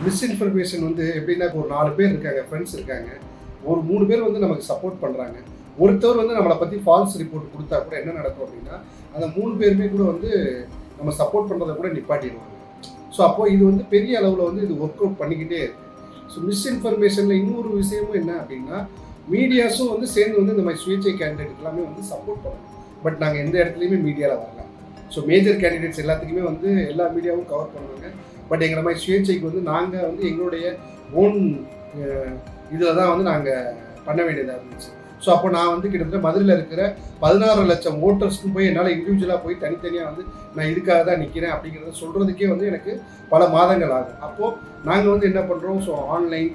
Misinformation வந்து எப்படின்னா ஒரு 4 பேர் இருக்காங்க, ஃப்ரெண்ட்ஸ் இருக்காங்க. ஒரு 3 பேர் வந்து நமக்கு சப்போர்ட் பண்ணுறாங்க. ஒருத்தர் வந்து நம்மளை பற்றி ஃபால்ஸ் ரிப்போர்ட் கொடுத்தா கூட என்ன நடக்கும் அப்படின்னா, அந்த 3 பேருமே கூட வந்து நம்ம சப்போர்ட் பண்ணுறதை கூட நிப்பாட்டிடுவாங்க. ஸோ அப்போது இது வந்து பெரிய அளவில் வந்து இது ஒர்க் அவுட் பண்ணிக்கிட்டே இருக்குது. ஸோ மிஸ்இன்ஃபர்மேஷனில் இன்னொரு விஷயமும் என்ன அப்படின்னா, மீடியாஸும் வந்து சேர்ந்து வந்து இந்த மாதிரி சுயேட்சை கேண்டிடேட் எல்லாமே வந்து சப்போர்ட் பண்ணணும். பட் நாங்கள் எந்த இடத்துலையுமே மீடியாவில் வரல. ஸோ மேஜர் கேண்டிடேட்ஸ் எல்லாத்துக்குமே வந்து எல்லா மீடியாவும் கவர் பண்ணுவாங்க. பட் எங்களை மாதிரி சுயேட்சைக்கு வந்து நாங்கள் வந்து எங்களுடைய ஓன் இதில் தான் வந்து நாங்கள் பண்ண வேண்டியதாக இருந்துச்சு. ஸோ அப்போ நான் வந்து கிட்டத்தட்ட மதுரையில் இருக்கிற 16 லட்சம் ஓட்டர்ஸ்க்கும் போய் என்னால் இண்டிவிஜுவலாக போய் தனித்தனியாக வந்து நான் இதுக்காக தான் நிற்கிறேன் அப்படிங்கிறத சொல்கிறதுக்கே வந்து எனக்கு பல மாதங்கள் ஆகும். அப்போது நாங்கள் வந்து என்ன பண்ணுறோம், so online,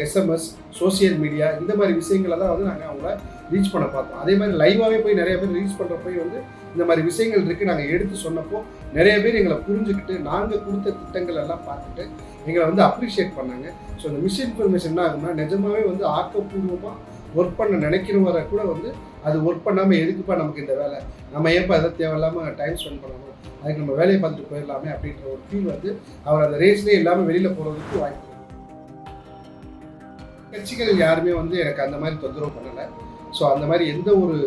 SMS, social media இந்த மாதிரி விஷயங்களை தான் வந்து நாங்கள் அவங்கள ரீச் பண்ண பார்த்தோம். அதே மாதிரி லைவாகவே போய் நிறைய பேர் ரீச் பண்ணுற போய் வந்து இந்த மாதிரி விஷயங்கள் இருக்குது நாங்கள் எடுத்து சொன்னப்போ நிறைய பேர் எங்களை புரிஞ்சுக்கிட்டு நாங்கள் கொடுத்த திட்டங்கள் எல்லாம் பார்த்துட்டு எங்களை வந்து அப்ரிஷியேட் பண்ணாங்க. ஸோ இந்த மிஸ்இன்ஃபர்மேஷன் என்ன ஆகும்னா, நிஜமாகவே வந்து ஆக்கப்பூர்வமாக ஒர்க் பண்ண நினைக்கிறவரை கூட வந்து அது ஒர்க் பண்ணாமல் எதுக்குப்பா நமக்கு இந்த வேலை, நம்ம ஏன்ப்பா எதை தேவையில்லாமல் டைம் ஸ்பெண்ட் பண்ணணும், அதுக்கு நம்ம வேலையை பார்த்துட்டு போயிடலாமே அப்படின்ற ஒரு ஃபீல் வந்து அவர் அந்த ரேஸ்லேயே இல்லாமல் வெளியில் போகிறதுக்கு வாய்ப்பு. கட்சிகள் யாருமே வந்து எனக்கு அந்த மாதிரி தொந்தரவு பண்ணலை. ஸோ அந்த மாதிரி எந்த ஒரு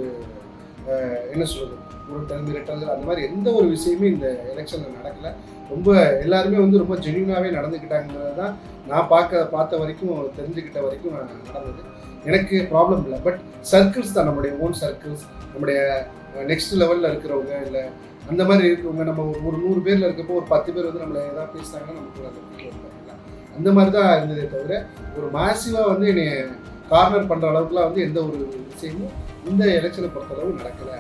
என்ன சொல்கிறது, உருட்டல் மிரட்டல் அந்த மாதிரி எந்த ஒரு விஷயமே இந்த எலெக்ஷனில் நடக்கலை. ரொம்ப எல்லாருமே வந்து ரொம்ப ஜென்யூனாகவே நடந்துக்கிட்டாங்கிறது தான் நான் பார்த்த வரைக்கும் தெரிஞ்சுக்கிட்ட வரைக்கும் நடந்தது. எனக்கு ப்ராப்ளம் இல்லை. பட் சர்க்கிள்ஸ் தான், நம்முடைய ஓன் சர்க்கிள்ஸ், நம்முடைய நெக்ஸ்ட் லெவலில் இருக்கிறவங்க, இல்லை அந்த மாதிரி இருக்கிறவங்க, நம்ம ஒரு 100 பேரில் இருக்கப்போ ஒரு 10 பேர் வந்து நம்மளை எதாவது பேசுகிறாங்கன்னா நமக்கு அந்த ஃபீல் வருவாங்க. அந்த மாதிரி தான் இருந்ததே தவிர ஒரு மாசிவாக வந்து என்னை கார்னர் பண்ணுற அளவுக்குலாம் வந்து எந்த ஒரு விஷயமும் இந்த எலெக்ஷனை பொறுத்தளவு நடக்கலை.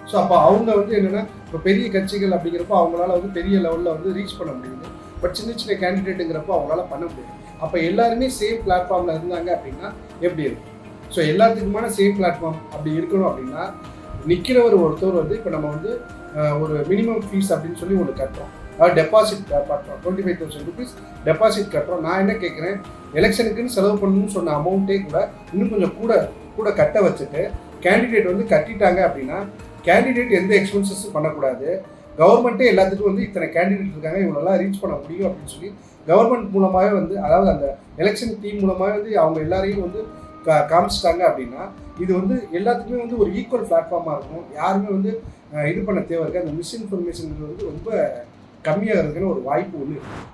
ஸோ அப்போ அவங்க வந்து என்னென்னா, இப்போ பெரிய கட்சிகள் அப்படிங்கிறப்போ அவங்களால வந்து பெரிய லெவலில் வந்து ரீச் பண்ண முடியுது. பட் சின்ன சின்ன கேண்டிடேட்டுங்கிறப்போ அவங்களால பண்ண முடியாது. அப்போ எல்லாருமே சேம் பிளாட்ஃபார்மில் இருந்தாங்க அப்படின்னா எப்படி இருக்கும்? ஸோ எல்லாத்துக்குமான சேம் பிளாட்ஃபார்ம் அப்படி இருக்கணும் அப்படின்னா, நிற்கிறவர் ஒருத்தர் வந்து இப்போ நம்ம வந்து ஒரு மினிமம் ஃபீஸ் அப்படின்னு சொல்லி ஒன்று கட்டுறோம், அதாவது டெபாசிட் கட்டுறோம், 25,000 rupees டெபாசிட் கட்டுறோம். நான் என்ன கேட்குறேன், எலெக்ஷனுக்குன்னு செலவு பண்ணணும்னு சொன்ன அமௌண்ட்டே கூட இன்னும் கொஞ்சம் கூட கட்ட வச்சுட்டு கேண்டிடேட் வந்து கட்டிட்டாங்க அப்படின்னா, கேண்டிடேட் எந்த எக்ஸ்பென்சஸும் பண்ணக்கூடாது. கவர்மெண்ட்டே எல்லாத்துக்கும் வந்து இத்தனை கேண்டிடேட் இருக்காங்க, இவங்களெல்லாம் ரீச் பண்ண முடியும் அப்படின்னு சொல்லி கவர்மெண்ட் மூலமாகவே வந்து, அதாவது அந்த எலெக்ஷன் டீம் மூலமாகவே வந்து அவங்க எல்லாரையும் வந்து காமிச்சிட்டாங்க அப்படின்னா, இது வந்து எல்லாத்துக்குமே வந்து ஒரு ஈக்குவல் பிளாட்ஃபார்மாக இருக்கும். யாருமே வந்து இது பண்ண தேவை இருக்குது. அந்த மிஸ்இன்ஃபர்மேஷன் வந்து ரொம்ப கம்மியாகிறதுக்குன்னு ஒரு வாய்ப்பு ஒன்று இருக்குது.